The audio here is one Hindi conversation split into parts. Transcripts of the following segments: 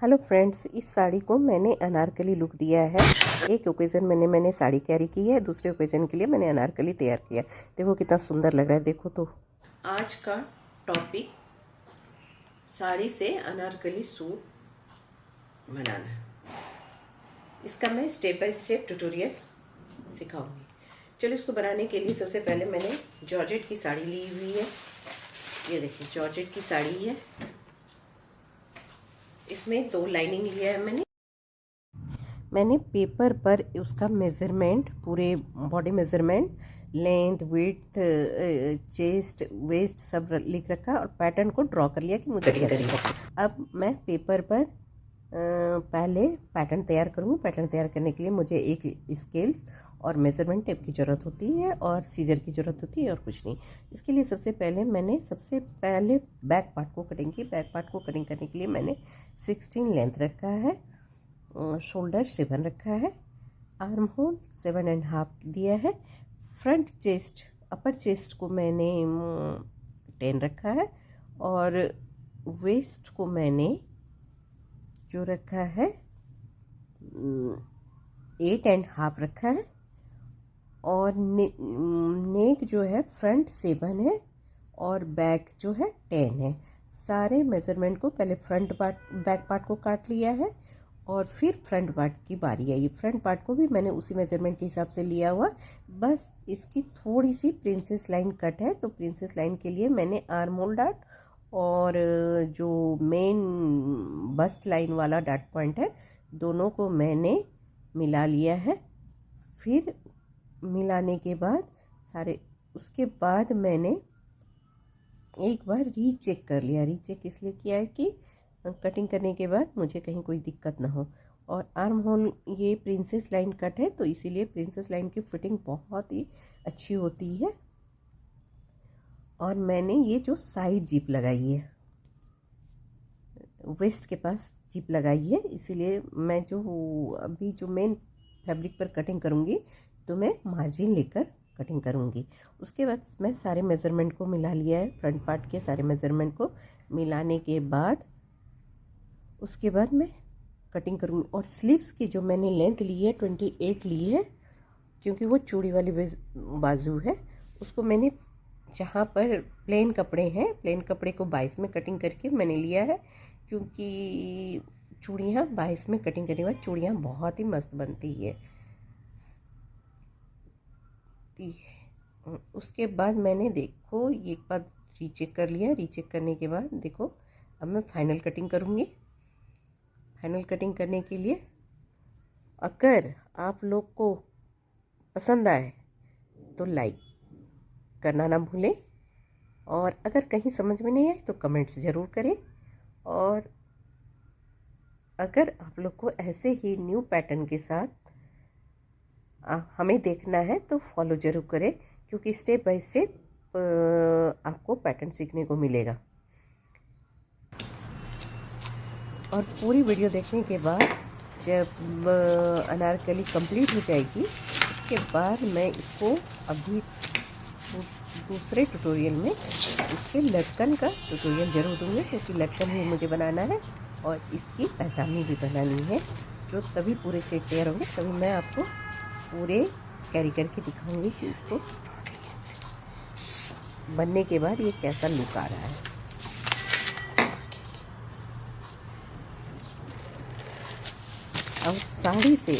हेलो फ्रेंड्स, इस साड़ी को मैंने अनारकली लुक दिया है। एक ओकेज़न मैंने साड़ी कैरी की है, दूसरे ओकेज़न के लिए मैंने अनारकली तैयार किया। देखो कितना सुंदर लग रहा है। देखो तो आज का टॉपिक साड़ी से अनारकली सूट बनाना है। इसका मैं स्टेप बाय स्टेप ट्यूटोरियल सिखाऊंगी। चलो, इसको बनाने के लिए सबसे पहले मैंने जॉर्जेट की साड़ी ली हुई है। ये देखिए, जॉर्जेट की साड़ी है। इसमें 2 लाइनिंग लिया है मैंने पेपर पर उसका मेज़रमेंट, पूरे body measurement, length, width, chest, waist सब लिख रखा और पैटर्न को ड्रॉ कर लिया कि मुझे क्या करना। अब मैं पेपर पर पहले पैटर्न तैयार करूँगी। पैटर्न तैयार करने के लिए मुझे एक स्केल्स और मेज़रमेंट टेप की ज़रूरत होती है और सीजर की ज़रूरत होती है और कुछ नहीं। इसके लिए सबसे पहले बैक पार्ट को कटिंग की। बैक पार्ट को कटिंग करने के लिए मैंने 16 लेंथ रखा है, शोल्डर 7 रखा है, आर्म होल 7.5 दिया है, फ्रंट चेस्ट, अपर चेस्ट को मैंने 10 रखा है और वेस्ट को मैंने जो रखा है 8.5 रखा है और नेक जो है फ्रंट 7 है और बैक जो है 10 है। सारे मेज़रमेंट को पहले बैक पार्ट को काट लिया है और फिर फ्रंट पार्ट की बारी आई। फ्रंट पार्ट को भी मैंने उसी मेज़रमेंट के हिसाब से लिया हुआ। बस इसकी थोड़ी सी प्रिंसेस लाइन कट है, तो प्रिंसेस लाइन के लिए मैंने आर्म होल डाट और जो मेन बस्ट लाइन वाला डाट पॉइंट है, दोनों को मैंने मिला लिया है। फिर मिलाने के बाद उसके बाद मैंने एक बार रीचेक कर लिया। रीचेक इसलिए किया है कि कटिंग करने के बाद मुझे कहीं कोई दिक्कत ना हो। और आर्म होल ये प्रिंसेस लाइन कट है, तो इसीलिए प्रिंसेस लाइन की फिटिंग बहुत ही अच्छी होती है। और मैंने ये जो साइड जिप लगाई है, वेस्ट के पास जिप लगाई है, इसीलिए मैं अभी जो मेन फैब्रिक पर कटिंग करूँगी तो मैं मार्जिन लेकर कटिंग करूँगी। उसके बाद मैं सारे मेज़रमेंट को मिला लिया है। फ्रंट पार्ट के सारे मेज़रमेंट को मिलाने के बाद उसके बाद मैं कटिंग करूँगी। और स्लीव्स की जो मैंने लेंथ ली है 28 ली है, क्योंकि वो चूड़ी वाली बाजू है। उसको मैंने जहाँ पर प्लेन कपड़े हैं, प्लेन कपड़े को 22 में कटिंग करके मैंने लिया है, क्योंकि चूड़ियाँ 22 में कटिंग करने के बाद चूड़ियाँ बहुत ही मस्त बनती है। उसके बाद मैंने देखो एक बार रीचेक कर लिया। रीचेक करने के बाद देखो अब मैं फाइनल कटिंग करूँगी। फाइनल कटिंग करने के लिए अगर आप लोग को पसंद आए तो लाइक करना ना भूलें, और अगर कहीं समझ में नहीं आए तो कमेंट्स ज़रूर करें। और अगर आप लोग को ऐसे ही न्यू पैटर्न के साथ हमें देखना है तो फॉलो ज़रूर करें, क्योंकि स्टेप बाय स्टेप आपको पैटर्न सीखने को मिलेगा। और पूरी वीडियो देखने के बाद जब अनारकली कंप्लीट हो जाएगी, उसके बाद मैं इसको अभी दूसरे ट्यूटोरियल में इसके लटकन का ट्यूटोरियल ज़रूर दूँगी, क्योंकि लटकन भी मुझे बनाना है और इसकी पैजामी भी बनानी है। जो तभी पूरे सेट तैयार होंगे तभी मैं आपको पूरे कैरी करके दिखाऊंगी कि इसको बनने के बाद ये कैसा लुक आ रहा है। और साड़ी से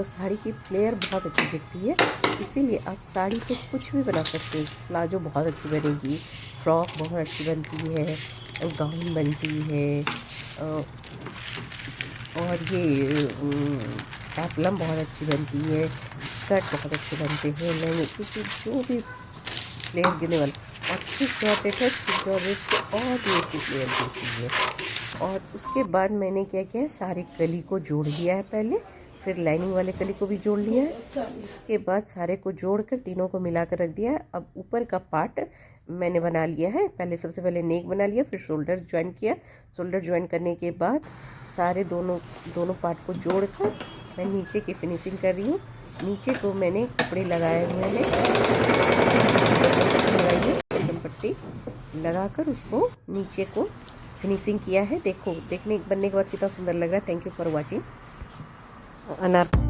साड़ी की फ्लेयर बहुत अच्छी दिखती है, इसीलिए आप साड़ी से कुछ भी बना सकते हैं। प्लाजो बहुत अच्छी बनेगी, फ्रॉक बहुत अच्छी बनती है, गाउन बनती है, और ये पेप्लम बहुत अच्छी बनती है, स्कर्ट बहुत अच्छे बनते हैं। मैंने क्योंकि जो भी फ्लेयर देने वाला, और फिर जॉर्जेट है, जॉर्जेट से और भी अच्छी फ्लेयर देती है। और उसके बाद मैंने क्या किया है, सारे कली को जोड़ लिया है पहले, फिर लाइनिंग वाले कली को भी जोड़ लिया है। उसके बाद सारे को जोड़कर तीनों को मिलाकर रख दिया है। अब ऊपर का पार्ट मैंने बना लिया है। सबसे पहले नेक बना लिया, फिर शोल्डर ज्वाइन किया। शोल्डर ज्वाइन करने के बाद सारे दोनों पार्ट को जोड़कर मैं नीचे की फिनिशिंग कर रही हूँ। नीचे को मैंने कपड़े लगाए हुए हैं, पट्टी लगाकर उसको नीचे को फिनिशिंग किया है। देखो, देखने बनने के बाद कितना सुंदर लग रहा है। Thank you for watching. अनार